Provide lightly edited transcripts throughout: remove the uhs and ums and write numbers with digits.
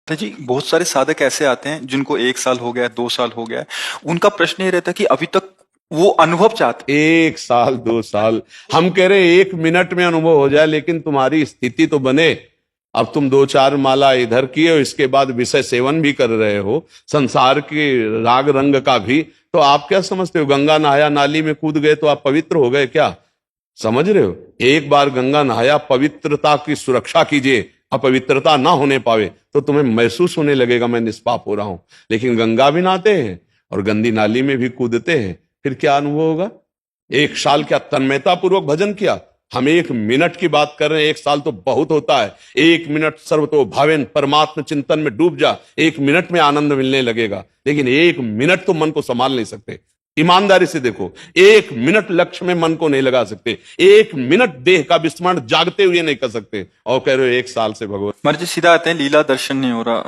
तो जी बहुत सारे साधक ऐसे आते हैं जिनको 1 साल हो गया, 2 साल हो गया है। उनका प्रश्न ये रहता है कि अभी तक वो अनुभव चाहते 1 साल 2 साल, हम कह रहे हैं 1 मिनट में अनुभव हो जाए, लेकिन तुम्हारी स्थिति तो बने। अब तुम 2 4 माला इधर किए हो, इसके बाद विषय सेवन भी कर रहे हो, संसार के राग रंग का भी। तो आप क्या समझते हो, गंगा नहाया नाली में कूद गए तो आप पवित्र हो गए क्या? समझ रहे हो? एक बार गंगा नहाया, पवित्रता की सुरक्षा कीजिए। अपवित्रता ना होने पावे तो तुम्हें महसूस होने लगेगा मैं निष्पाप हो रहा हूं। लेकिन गंगा भी नहाते हैं और गंदी नाली में भी कूदते हैं, फिर क्या अनुभव होगा? 1 साल क्या तन्मयता पूर्वक भजन किया? हम 1 मिनट की बात कर रहे हैं, 1 साल तो बहुत होता है। 1 मिनट सर्वतो भावेन, परमात्म चिंतन में डूब जा, 1 मिनट में आनंद मिलने लगेगा। लेकिन 1 मिनट तो मन को संभाल नहीं सकते। ईमानदारी से देखो, 1 मिनट लक्ष्य में मन को नहीं लगा सकते, 1 मिनट देह का विस्मरण जागते हुए नहीं कर सकते, और कह रहे हो 1 साल से भगवत। महाराज जी सीधा आते हैं लीला दर्शन नहीं हो रहा।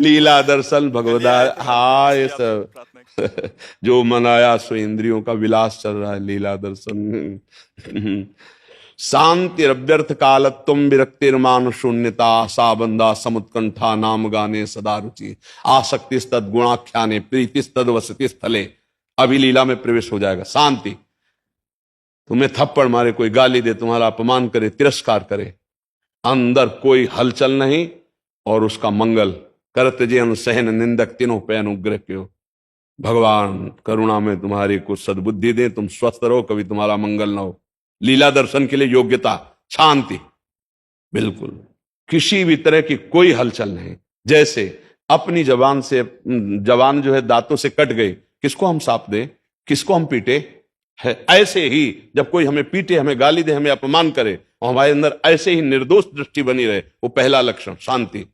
लीला दर्शन भगवदार, हाँ ये सब प्रार्थना जो मनाया सो इंद्रियों का विलास चल रहा है, लीला दर्शन। शांति अभ्यर्थ कालत्वम विरक्तिर्मान शून्यता सा बंदा समुत्कंठा नाम गाने सदा रुचि आसक्तिस्तद गुणाख्याने प्रीतिस्तद वसति स्थले। अभी लीला में प्रवेश हो जाएगा। शांति, तुम्हें थप्पड़ मारे, कोई गाली दे, तुम्हारा अपमान करे, तिरस्कार करे, अंदर कोई हलचल नहीं, और उसका मंगल करत जे अनुसहन निंदक तीनों पे अनुग्रह क्यों। भगवान करुणा में तुम्हारी कुछ सद्बुद्धि दे, तुम स्वस्थ रहो, कभी तुम्हारा मंगल ना हो। लीला दर्शन के लिए योग्यता शांति, बिल्कुल किसी भी तरह की कोई हलचल नहीं। जैसे अपनी जबान से, जबान जो है दांतों से कट गई, किसको हम साप दें, किसको हम पीटे है? ऐसे ही जब कोई हमें पीटे, हमें गाली दे, हमें अपमान करे, और हमारे अंदर ऐसे ही निर्दोष दृष्टि बनी रहे, वो पहला लक्षण शांति।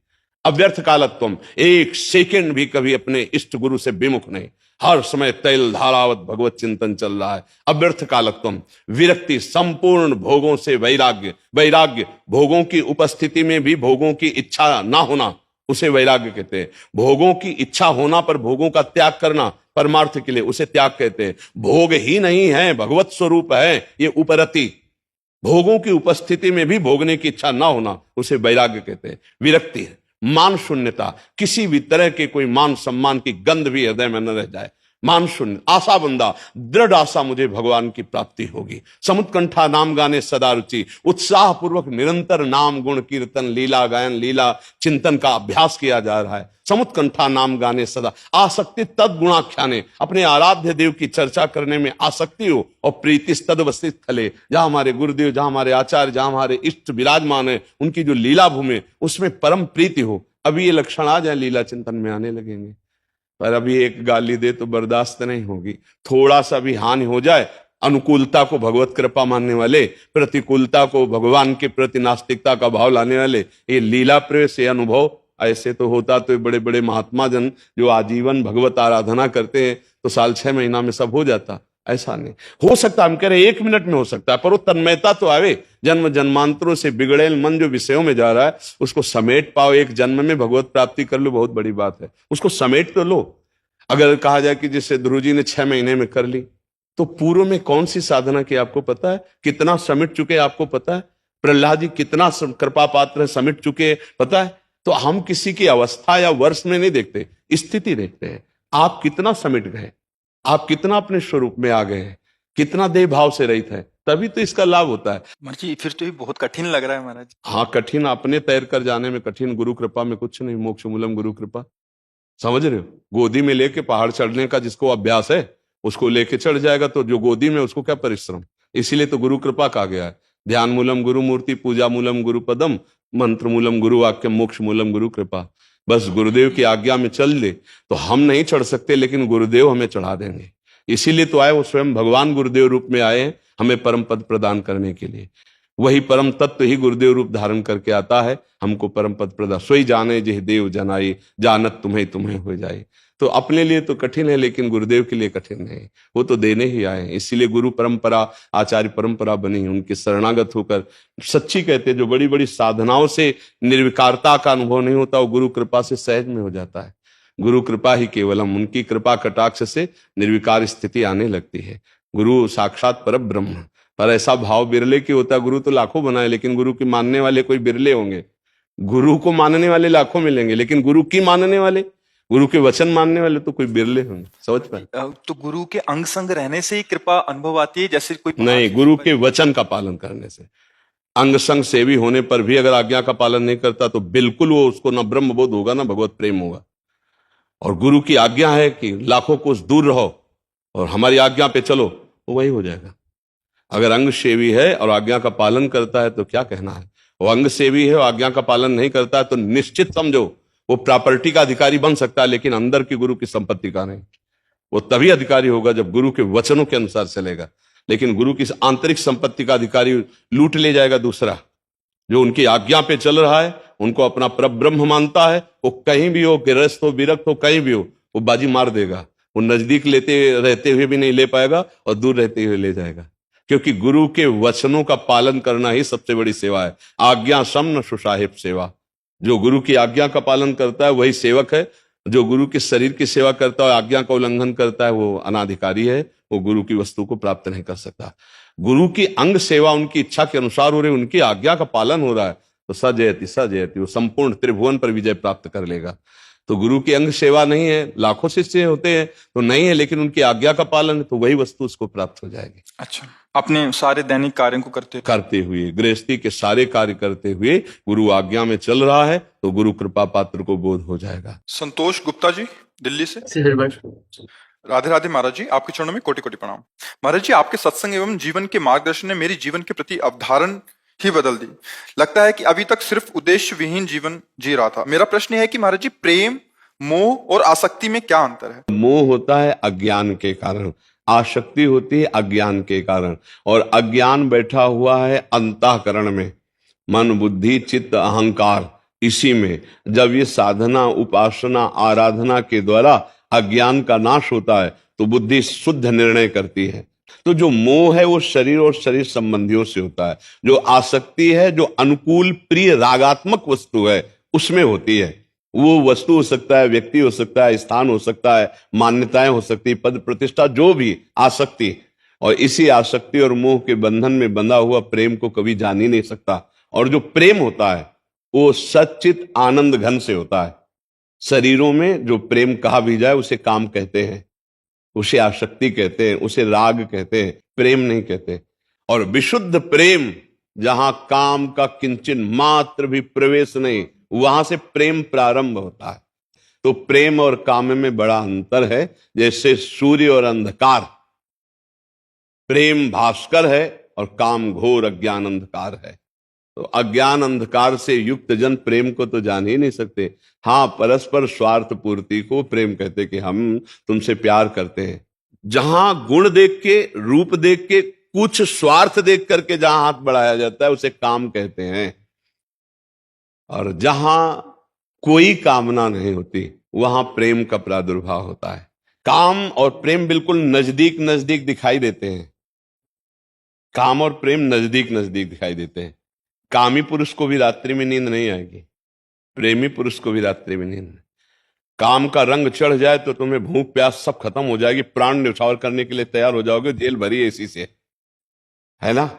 अव्यर्थ कालत्वम, 1 सेकंड भी कभी अपने इष्ट गुरु से विमुख नहीं, हर समय तैल धारावत भगवत चिंतन चल रहा है। अव्यर्थ कालत्वम विरक्ति, संपूर्ण भोगों से वैराग्य। वैराग्य भोगों की उपस्थिति में भी भोगों की इच्छा ना होना, उसे वैराग्य कहते हैं। भोगों की इच्छा होना पर भोगों का त्याग करना परमार्थ के लिए, उसे त्याग कहते हैं। भोग ही नहीं है, भगवत स्वरूप है, ये उपरति। भोगों की उपस्थिति में भी भोगने की इच्छा ना होना, उसे वैराग्य कहते हैं। विरक्ति है मान शून्यता, किसी भी तरह के कोई मान सम्मान की गंध भी हृदय में न रह जाए। मान शून्य आशा बंदा, दृढ़ आशा मुझे भगवान की प्राप्ति होगी। समुत्कंठा नाम गाने सदा रुचि, उत्साह पूर्वक निरंतर नाम गुण कीर्तन लीला गायन लीला चिंतन का अभ्यास किया जा रहा है। समुत्कंठा नाम गाने सदा आसक्ति तद गुणाख्याने, अपने आराध्य देव की चर्चा करने में आसक्ति हो, और प्रीति तदवस्थित स्थले, जहां हमारे गुरुदेव, जहां हमारे आचार्य, जहां हमारे इष्ट विराजमान है, उनकी जो लीला भूमि, उसमें परम प्रीति हो। अभी ये लक्षण आ जाए, लीला चिंतन में आने लगेंगे। पर अभी एक गाली दे तो बर्दाश्त नहीं होगी, थोड़ा सा भी हानि हो जाए, अनुकूलता को भगवत कृपा मानने वाले, प्रतिकूलता को भगवान के प्रति नास्तिकता का भाव लाने वाले, ये लीला प्रवेश, ये अनुभव ऐसे तो होता तो बड़े बड़े महात्मा जन जो आजीवन भगवत आराधना करते हैं, तो साल 6 महीना में सब हो जाता। ऐसा नहीं हो सकता, हम कह रहे 1 मिनट में हो सकता है, पर वो तन्मयता तो आवे। जन्म जन्मांतरों से बिगड़ेल मन जो विषयों में जा रहा है, उसको समेट पाओ, एक जन्म में भगवत प्राप्ति कर लो, बहुत बड़ी बात है। उसको समेट तो लो। अगर कहा जाए कि जैसे ध्रुव जी ने 6 महीने में कर ली, तो पूर्व में कौन सी साधना की आपको पता है? कितना समेट चुके आपको पता है? प्रहलाद जी कितना कृपा पात्र है, समेट चुके पता है? तो हम किसी की अवस्था या वर्ष में नहीं देखते, स्थिति देखते हैं। आप कितना समेट गए, आप कितना अपने स्वरूप में आ गए हैं, कितना देह भाव से रहित है, तभी तो इसका लाभ होता है। महाराज जी फिर तो ये बहुत कठिन लग रहा है महाराज जी। हाँ कठिन, अपने तैर कर जाने में कठिन, गुरु कृपा में कुछ नहीं। मोक्ष मूलम गुरु कृपा, समझ रहे हो? गोदी में लेके पहाड़ चढ़ने का जिसको अभ्यास है, उसको लेके चढ़ जाएगा, तो जो गोदी में उसको क्या परिश्रम। इसीलिए तो गुरु कृपा कहा गया है। ध्यान मूलम गुरु मूर्ति, पूजा मूलम गुरु पदम, मंत्र मूलम गुरु वाक्य, मोक्ष मूलम गुरु कृपा। बस गुरुदेव की आज्ञा में चल ले तो हम नहीं चढ़ सकते, लेकिन गुरुदेव हमें चढ़ा देंगे। इसीलिए तो आए, वो स्वयं भगवान गुरुदेव रूप में आए हैं हमें परम पद प्रदान करने के लिए। वही परम तत्व ही गुरुदेव रूप धारण करके आता है, हमको परम पद प्रदान। सोई जाने जिह देव जनाई, जानत तुम्हें तुम्हें हो जाए। तो अपने लिए तो कठिन है, लेकिन गुरुदेव के लिए कठिन नहीं, वो तो देने ही आए। इसीलिए गुरु परंपरा, आचार्य परंपरा बनी, उनके शरणागत होकर सच्ची कहते, जो बड़ी बड़ी साधनाओं से निर्विकारता का अनुभव नहीं होता, वो गुरु कृपा से सहज में हो जाता है। गुरु कृपा ही केवलम, उनकी कृपा कटाक्ष से निर्विकार स्थिति आने लगती है। गुरु साक्षात पर ब्रह्म, पर ऐसा भाव बिरले की होता है। गुरु तो लाखों बनाए, लेकिन गुरु के मानने वाले कोई बिरले होंगे। गुरु को मानने वाले लाखों मिलेंगे, लेकिन गुरु की मानने वाले, गुरु के वचन मानने वाले तो कोई बिरले होंगे। समझ पाए? तो गुरु के अंग संग रहने से ही कृपा अनुभव आती है, जैसे कोई पहाड़ नहीं, से गुरु कृपा- के वचन का पालन करने से। अंग संग सेवी होने पर भी अगर आज्ञा का पालन नहीं करता तो बिल्कुल वो, उसको ना ब्रह्म बोध होगा ना भगवत प्रेम होगा। और गुरु की आज्ञा है कि लाखों कोस दूर रहो और हमारी आज्ञा पे चलो, वो वही हो जाएगा। अगर अंग सेवी है और आज्ञा का पालन करता है तो क्या कहना है। वो अंग सेवी है और आज्ञा का पालन नहीं करता है तो निश्चित समझो वो प्रॉपर्टी का अधिकारी बन सकता है, लेकिन अंदर की गुरु की संपत्ति का नहीं। वो तभी अधिकारी होगा जब गुरु के वचनों के अनुसार चलेगा। लेकिन गुरु की आंतरिक संपत्ति का अधिकारी लूट ले जाएगा दूसरा, जो उनकी आज्ञा पे चल रहा है, उनको अपना परब्रह्म मानता है। वो कहीं भी हो, गृहस्थ हो, विरक्त हो, कहीं भी हो, वो बाजी मार देगा। वो नजदीक लेते रहते हुए भी नहीं ले पाएगा और दूर रहते हुए ले जाएगा। क्योंकि गुरु के वचनों का पालन करना ही सबसे बड़ी सेवा है। आज्ञा सम न सुसाहिब सेवा। जो गुरु की आज्ञा का पालन करता है वही सेवक है। जो गुरु के शरीर की सेवा करता है, आज्ञा का उल्लंघन करता है, वो अनाधिकारी है। वो गुरु की वस्तु को प्राप्त नहीं कर सकता। गुरु की अंग सेवा उनकी इच्छा के अनुसार हो रही, उनकी आज्ञा का पालन हो रहा है तो सजयति सजयति, वो संपूर्ण त्रिभुवन पर विजय प्राप्त कर लेगा। तो गुरु की अंग सेवा नहीं है, लाखों शिष्य होते हैं तो नहीं है, लेकिन उनकी आज्ञा का पालन है तो वही वस्तु उसको प्राप्त हो जाएगी। अच्छा, अपने सारे दैनिक कार्यों को करते हुए, गृहस्थी के सारे कार्य करते हुए गुरु आज्ञा में चल रहा है तो गुरु कृपा पात्र को बोध हो जाएगा। संतोष गुप्ता जी दिल्ली से। राधे राधे महाराज जी, आपके चरणों में कोटि कोटि प्रणाम। महाराज जी, आपके सत्संग एवं जीवन के मार्गदर्शन ने मेरी जीवन के प्रति अवधारण ही बदल दी। लगता है कि अभी तक सिर्फ उद्देश्य विहीन जीवन जी रहा था। मेरा प्रश्न है कि महाराज जी, प्रेम, मोह और आसक्ति में क्या अंतर है? मोह होता है अज्ञान के कारण, आसक्ति होती है अज्ञान के कारण। और अज्ञान बैठा हुआ है अंतःकरण में, मन बुद्धि चित्त अहंकार, इसी में। जब ये साधना उपासना आराधना के द्वारा अज्ञान का नाश होता है तो बुद्धि शुद्ध निर्णय करती है। तो जो मोह है वो शरीर और शरीर संबंधियों से होता है। जो आसक्ति है, जो अनुकूल प्रिय रागात्मक वस्तु है, उसमें होती है। वो वस्तु हो सकता है, व्यक्ति हो सकता है, स्थान हो सकता है, मान्यताएं हो सकती है, पद प्रतिष्ठा, जो भी आसक्ति। और इसी आसक्ति और मोह के बंधन में बंधा हुआ प्रेम को कभी जान ही नहीं सकता। और जो प्रेम होता है वो सच्चित आनंद घन से होता है। शरीरों में जो प्रेम कहा भी जाए उसे काम कहते हैं, उसे आसक्ति कहते हैं, उसे राग कहते हैं, प्रेम नहीं कहते। और विशुद्ध प्रेम जहां काम का किंचन मात्र भी प्रवेश नहीं, वहां से प्रेम प्रारंभ होता है। तो प्रेम और काम में बड़ा अंतर है। जैसे सूर्य और अंधकार, प्रेम भास्कर है और काम घोर अज्ञान अंधकार है। तो अज्ञान अंधकार से युक्त जन प्रेम को तो जान ही नहीं सकते। हाँ, परस्पर स्वार्थ पूर्ति को प्रेम कहते कि हम तुमसे प्यार करते हैं। जहां गुण देख के, रूप देख के, कुछ स्वार्थ देख करके जहां हाथ बढ़ाया जाता है उसे काम कहते हैं। और जहां कोई कामना नहीं होती वहां प्रेम का प्रादुर्भाव होता है। काम और प्रेम बिल्कुल नजदीक नजदीक दिखाई देते हैं। काम और प्रेम नजदीक नजदीक दिखाई देते हैं। कामी पुरुष को भी रात्रि में नींद नहीं आएगी, प्रेमी पुरुष को भी रात्रि में नींद। काम का रंग चढ़ जाए तो तुम्हें भूख प्यास सब खत्म हो जाएगी, प्राण न्यौछावर करने के लिए तैयार हो जाओगे। जेल भरी है इसी से, है ना।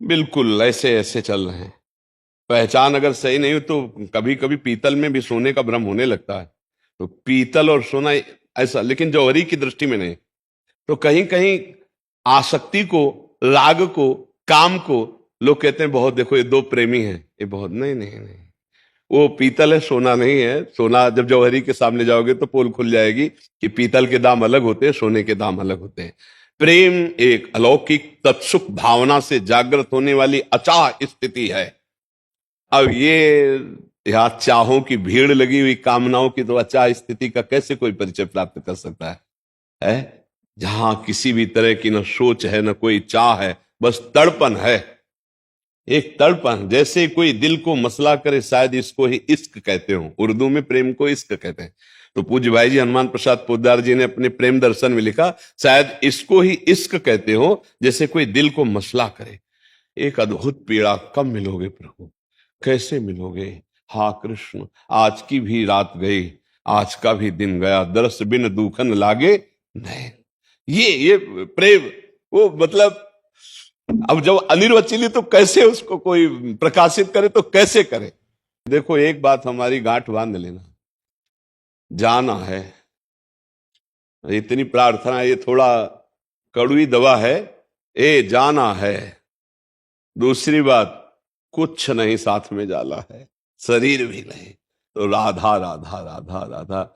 बिल्कुल ऐसे ऐसे चल रहे हैं। पहचान अगर सही नहीं हो तो कभी कभी पीतल में भी सोने का भ्रम होने लगता है। तो पीतल और सोना ऐसा, लेकिन जौहरी की दृष्टि में नहीं। तो कहीं कहीं आसक्ति को, राग को, काम को लोग कहते हैं बहुत, देखो ये दो प्रेमी हैं, ये बहुत। नहीं नहीं नहीं, वो पीतल है, सोना नहीं है। सोना जब जौहरी के सामने जाओगे तो पोल खुल जाएगी कि पीतल के दाम अलग होते हैं, सोने के दाम अलग होते हैं। प्रेम एक अलौकिक तत्सुख भावना से जागृत होने वाली अचाह स्थिति है। अब ये यहाँ चाहों की भीड़ लगी हुई कामनाओं की तो अचाह स्थिति का कैसे कोई परिचय प्राप्त कर सकता है? जहां किसी भी तरह की न सोच है, न कोई चाह है, बस तड़पन है। एक तड़पन, जैसे कोई दिल को मसला करे, शायद इसको ही इश्क कहते हो। उर्दू में प्रेम को इश्क कहते हैं। तो पूज्य भाई जी हनुमान प्रसाद पोद्दार जी ने अपने प्रेम दर्शन में लिखा, शायद इसको ही इश्क कहते हो, जैसे कोई दिल को मसला करे। एक अद्भुत पीड़ा, कब मिलोगे प्रभु, कैसे मिलोगे? हाँ कृष्ण, आज की भी रात गई, आज का भी दिन गया, दरस बिन दुखन लागे नहीं। ये प्रेम, वो मतलब अब जब अनिर्वचनीय तो कैसे उसको कोई प्रकाशित करे, तो कैसे करे? देखो एक बात हमारी गांठ बांध लेना, जाना है। इतनी प्रार्थना, ये थोड़ा कड़वी दवा है। ए जाना है। दूसरी बात, कुछ नहीं साथ में जाला है, शरीर भी नहीं। तो राधा राधा राधा राधा,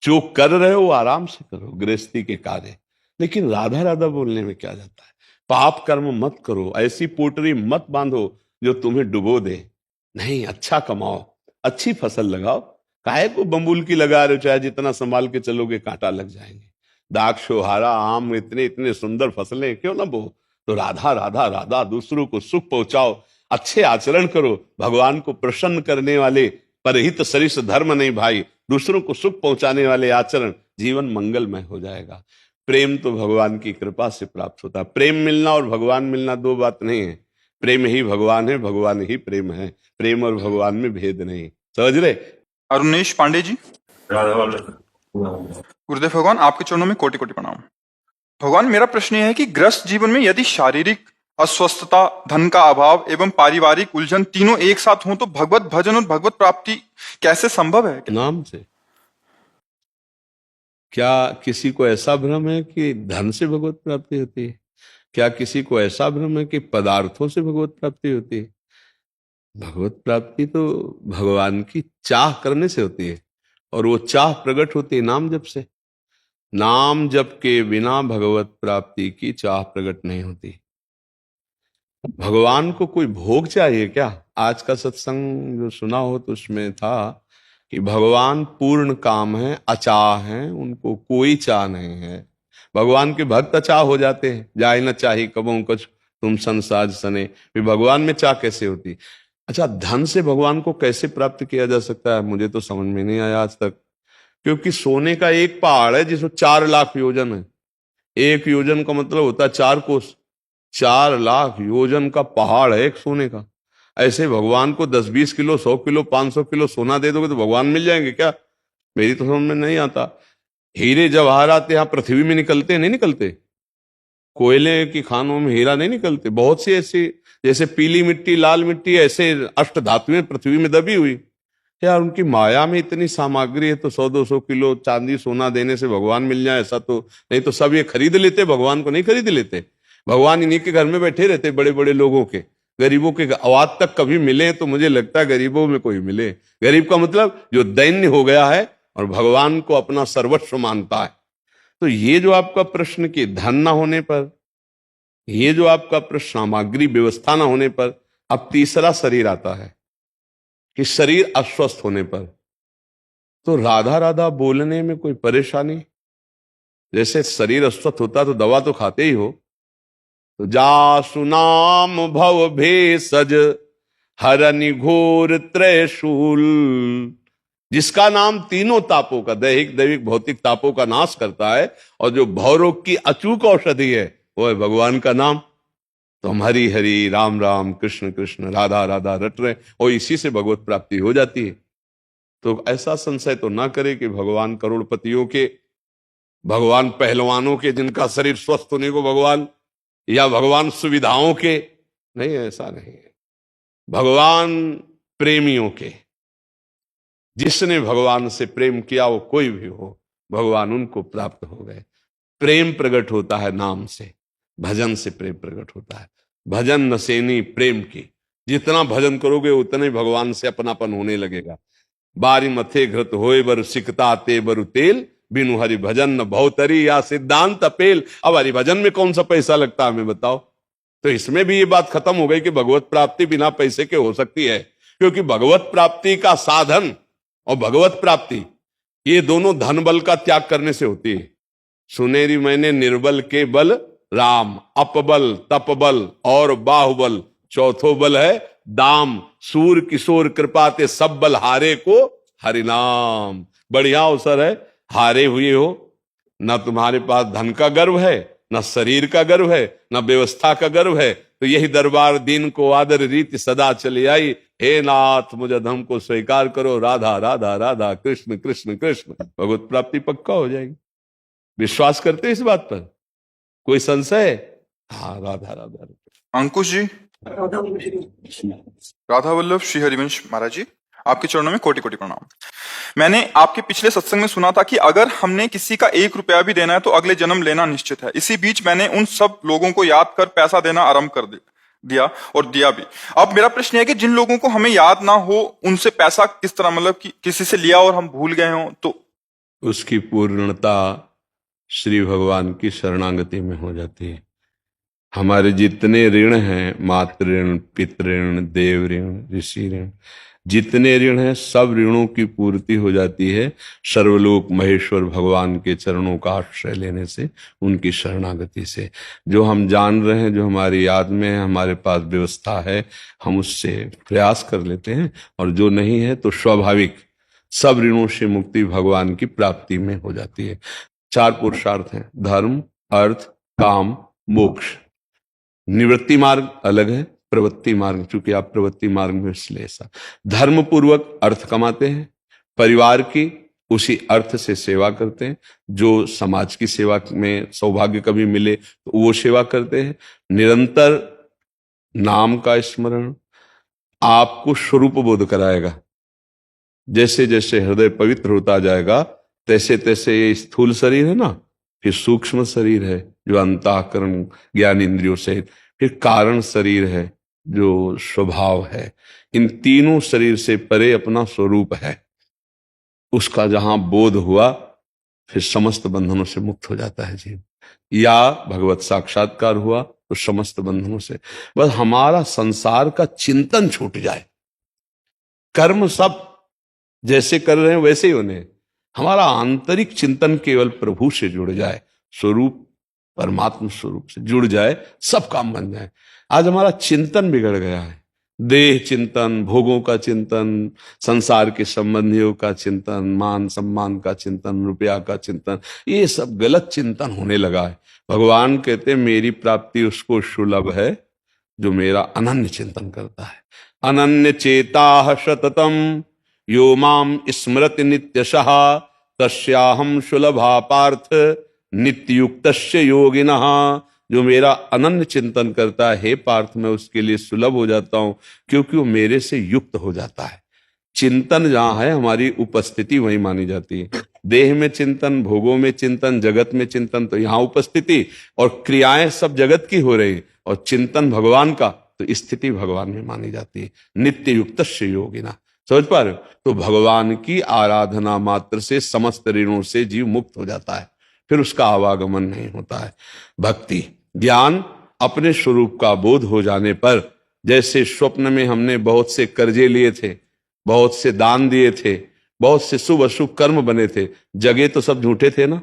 जो कर रहे हो आराम से करो, गृहस्थी के कार्य। लेकिन राधा राधा बोलने में क्या जाता है? पाप कर्म मत करो, ऐसी पोटरी मत बांधो जो तुम्हें डुबो दे। नहीं, अच्छा कमाओ, अच्छी फसल लगाओ। काहे को बम्बुल की लगा रहे हो? चाहे जितना संभाल के चलोगे कांटा लग जाएंगे। दाख छोहारा आम, इतने इतने सुंदर फसलें क्यों ना बो? तो राधा राधा राधा, दूसरों को सुख पहुंचाओ, अच्छे आचरण करो। भगवान को प्रसन्न करने वाले परहित सरिस धर्म नहीं भाई, दूसरों को सुख पहुंचाने वाले आचरण, जीवन मंगलमय हो जाएगा। प्रेम तो भगवान की कृपा से प्राप्त होता है। प्रेम मिलना और भगवान मिलना दो बात नहीं है। प्रेम ही भगवान है, भगवान ही प्रेम है। प्रेम और भगवान में भेद नहीं, समझ रहे? अरुणेश पांडे जी, गुरुदेव भगवान, आपके चरणों में कोटि कोटि प्रणाम। भगवान, मेरा प्रश्न यह है कि गृहस्थ जीवन में यदि शारीरिक अस्वस्थता, धन का अभाव एवं पारिवारिक उलझन तीनों एक साथ हों तो भगवत भजन और भगवत प्राप्ति कैसे संभव है? नाम से। क्या किसी को ऐसा भ्रम है कि धन से भगवत प्राप्ति होती है? क्या किसी को ऐसा भ्रम है कि पदार्थों से भगवत प्राप्ति होती है? भगवत प्राप्ति तो भगवान की चाह करने से होती है, और वो चाह प्रकट होती है नाम जप से। नाम जप के बिना भगवत प्राप्ति की चाह प्रकट नहीं होती। भगवान को कोई भोग चाहिए क्या? आज का सत्संग जो सुना हो तो उसमें था कि भगवान पूर्ण काम है, अचाह है, उनको कोई चाह नहीं है। भगवान के भक्त अचाह हो जाते हैं, जाए न चाही कबहू कुछ तुम संसाज सने। भी भगवान में चाह कैसे होती? अच्छा, धन से भगवान को कैसे प्राप्त किया जा सकता है? मुझे तो समझ में नहीं आया आज तक। क्योंकि सोने का एक पहाड़ है जिसमें 4 लाख योजन है। एक योजन का मतलब होता है 4 कोस। 4 लाख योजन का पहाड़ है एक सोने का। ऐसे भगवान को 10-20 किलो, 100 किलो, 500 किलो सोना दे दोगे तो भगवान मिल जाएंगे क्या? मेरी तो समझ में नहीं आता। हीरे जवाहरात यहाँ पृथ्वी में निकलते नहीं निकलते? कोयले की खानों में हीरा नहीं निकलते? बहुत सी ऐसी, जैसे पीली मिट्टी, लाल मिट्टी, ऐसे अष्ट धातुएं पृथ्वी में दबी हुई। यार, उनकी माया में इतनी सामग्री है, तो 100-200 किलो चांदी सोना देने से भगवान मिल जाए ऐसा तो नहीं। तो सब ये खरीद लेते, भगवान को नहीं खरीद लेते। भगवान इन्हीं के घर में बैठे रहते, बड़े बड़े लोगों के। गरीबों के आवाज तक कभी मिले तो मुझे लगता है गरीबों में कोई मिले। गरीब का मतलब जो दैन्य हो गया है और भगवान को अपना सर्वस्व मानता है। तो ये जो आपका प्रश्न कि धन ना होने पर, ये जो आपका प्रश्न सामग्री व्यवस्था ना होने पर, अब तीसरा शरीर आता है कि शरीर अस्वस्थ होने पर। तो राधा राधा बोलने में कोई परेशानी? जैसे शरीर अस्वस्थ होता तो दवा तो खाते ही हो। तो जासु नाम भव भेषज हरनि घोर त्रयशूल, जिसका नाम तीनों तापों का, दैहिक दैविक भौतिक तापों का नाश करता है, और जो भवरोग की अचूक औषधि है वो है भगवान का नाम। तो हम हरि हरि, राम राम, कृष्ण कृष्ण, राधा राधा रट रहे, और इसी से भगवत प्राप्ति हो जाती है। तो ऐसा संशय तो ना करे कि भगवान करोड़पतियों के, भगवान पहलवानों के जिनका शरीर स्वस्थ होने को भगवान, या भगवान सुविधाओं के, नहीं, ऐसा नहीं है। भगवान प्रेमियों के, जिसने भगवान से प्रेम किया वो कोई भी हो, भगवान उनको प्राप्त हो गए। प्रेम प्रकट होता है नाम से, भजन से प्रेम प्रकट होता है। भजन नसेनी प्रेम की, जितना भजन करोगे उतने भगवान से अपनापन होने लगेगा। बारी मथे घृत होए बर सिकता ते बरु तेल, बिनु हरि भजन न भवतरी या सिद्धांत अपेल। अब हरि भजन में कौन सा पैसा लगता है हमें बताओ? तो इसमें भी ये बात खत्म हो गई कि भगवत प्राप्ति बिना पैसे के हो सकती है, क्योंकि भगवत प्राप्ति का साधन और भगवत प्राप्ति, ये दोनों धन बल का त्याग करने से होती है। सुनेरी मैंने निर्बल के बल राम, अपबल तपबल और बाहुबल, चौथो बल है दाम। सूर किशोर कृपा ते सब बल हारे को हरिनाम। बढ़िया अवसर है, हारे हुए हो, ना तुम्हारे पास धन का गर्व है, ना शरीर का गर्व है, ना व्यवस्था का गर्व है, तो यही दरबार दिन को आदर रीति सदा चली आई। हे नाथ मुझे धम को स्वीकार करो, राधा राधा राधा, कृष्ण कृष्ण कृष्ण, भगवत प्राप्ति पक्का हो जाएगी। विश्वास करते हैं इस बात पर? कोई संशय? हाँ, राधा राधा। अंकुश जी, राधा वल्लभ श्री हरिवंश महाराज जी, आपके चरणों में कोटि कोटि प्रणाम। मैंने आपके पिछले सत्संग में सुना था कि अगर हमने किसी का 1 रुपया भी देना है तो अगले जन्म लेना निश्चित है। इसी बीच मैंने उन सब लोगों को याद कर पैसा देना आरंभ कर दिया और दिया भी। अब मेरा प्रश्न है कि जिन लोगों को हमें याद ना हो उनसे पैसा किस तरह, मतलब कि किसी से लिया और हम भूल गए हों तो? उसकी पूर्णता श्री भगवान की शरणागति में हो जाती है। हमारे जितने ऋण हैं, मातृ ऋण, पितृ ऋण, देव ऋण, ऋषि ऋण, जितने ऋण हैं सब ऋणों की पूर्ति हो जाती है सर्वलोक महेश्वर भगवान के चरणों का आश्रय लेने से, उनकी शरणागति से। जो हम जान रहे हैं, जो हमारी याद में है, हमारे पास व्यवस्था है, हम उससे प्रयास कर लेते हैं, और जो नहीं है तो स्वाभाविक सब ऋणों से मुक्ति भगवान की प्राप्ति में हो जाती है। 4 पुरुषार्थ हैं, धर्म, अर्थ, काम, मोक्ष। निवृत्ति मार्ग अलग है, प्रवृत्ति मार्ग, चूंकि आप प्रवृत्ति मार्ग में, इसलिए ऐसा। धर्म पूर्वक अर्थ कमाते हैं, परिवार की उसी अर्थ से सेवा करते हैं, जो समाज की सेवा में सौभाग्य कभी मिले तो वो सेवा करते हैं। निरंतर नाम का स्मरण आपको स्वरूप बोध कराएगा। जैसे जैसे हृदय पवित्र होता जाएगा तैसे तैसे ये स्थूल शरीर है ना, फिर सूक्ष्म शरीर है जो अंतःकरण ज्ञान इंद्रियों से, फिर कारण शरीर है जो स्वभाव है। इन तीनों शरीर से परे अपना स्वरूप है। उसका जहां बोध हुआ फिर समस्त बंधनों से मुक्त हो जाता है जीव, या भगवत साक्षात्कार हुआ तो समस्त बंधनों से। बस हमारा संसार का चिंतन छूट जाए, कर्म सब जैसे कर रहे हैं वैसे ही होने, हमारा आंतरिक चिंतन केवल प्रभु से जुड़ जाए, स्वरूप परमात्मा स्वरूप से जुड़ जाए, सब काम बन जाए। आज हमारा चिंतन बिगड़ गया है, देह चिंतन, भोगों का चिंतन, संसार के संबंधियों का चिंतन, मान सम्मान का चिंतन, रुपया का चिंतन, ये सब गलत चिंतन होने लगा है। भगवान कहते मेरी प्राप्ति उसको सुलभ है जो मेरा अनन्य चिंतन करता है। अनन्य चेता सततम यो माम स्मृति नित्यशः तस्याहम सुलभा पार्थ नित्ययुक्तस्य योगिनः। जो मेरा अनन्य चिंतन करता है, हे पार्थ, मैं उसके लिए सुलभ हो जाता हूं, क्योंकि वो मेरे से युक्त हो जाता है। चिंतन जहां है हमारी उपस्थिति वहीं मानी जाती है। देह में चिंतन, भोगों में चिंतन, जगत में चिंतन, तो यहां उपस्थिति, और क्रियाएं सब जगत की हो रही, और चिंतन भगवान का, तो स्थिति भगवान में मानी जाती है। नित्य युक्तस्य योगिना, समझ पा रहे हो? तो भगवान की आराधना मात्र से समस्त ऋणों से जीव मुक्त हो जाता है, फिर उसका आवागमन नहीं होता है। भक्ति ज्ञान अपने स्वरूप का बोध हो जाने पर, जैसे स्वप्न में हमने बहुत से कर्जे लिए थे, बहुत से दान दिए थे, बहुत से शुभ अशुभ कर्म बने थे, जगे तो सब झूठे थे ना,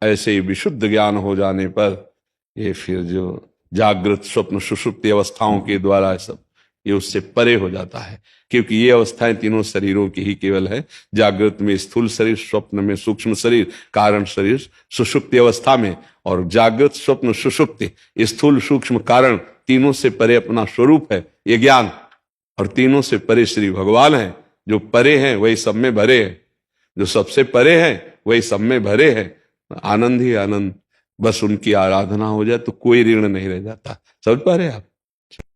ऐसे ही विशुद्ध ज्ञान हो जाने पर ये फिर जो जागृत स्वप्न सुषुप्ति अवस्थाओं के द्वारा सब ये उससे परे हो जाता है, क्योंकि ये अवस्थाएं तीनों शरीरों की ही केवल है। जागृत में स्थूल शरीर, स्वप्न में सूक्ष्म शरीर, कारण शरीर, सुषुप्ति अवस्था में, और जागृत स्वप्न सुषुप्ति स्थूल सूक्ष्म कारण, तीनों से परे अपना स्वरूप है ये ज्ञान, और तीनों से परे श्री भगवान है। जो परे हैं वही सब में भरे हैं, जो सबसे परे हैं वही सब में भरे हैं। आनंद ही आनंद, बस उनकी आराधना हो जाए तो कोई ऋण नहीं रह जाता। समझ पा रहे आप?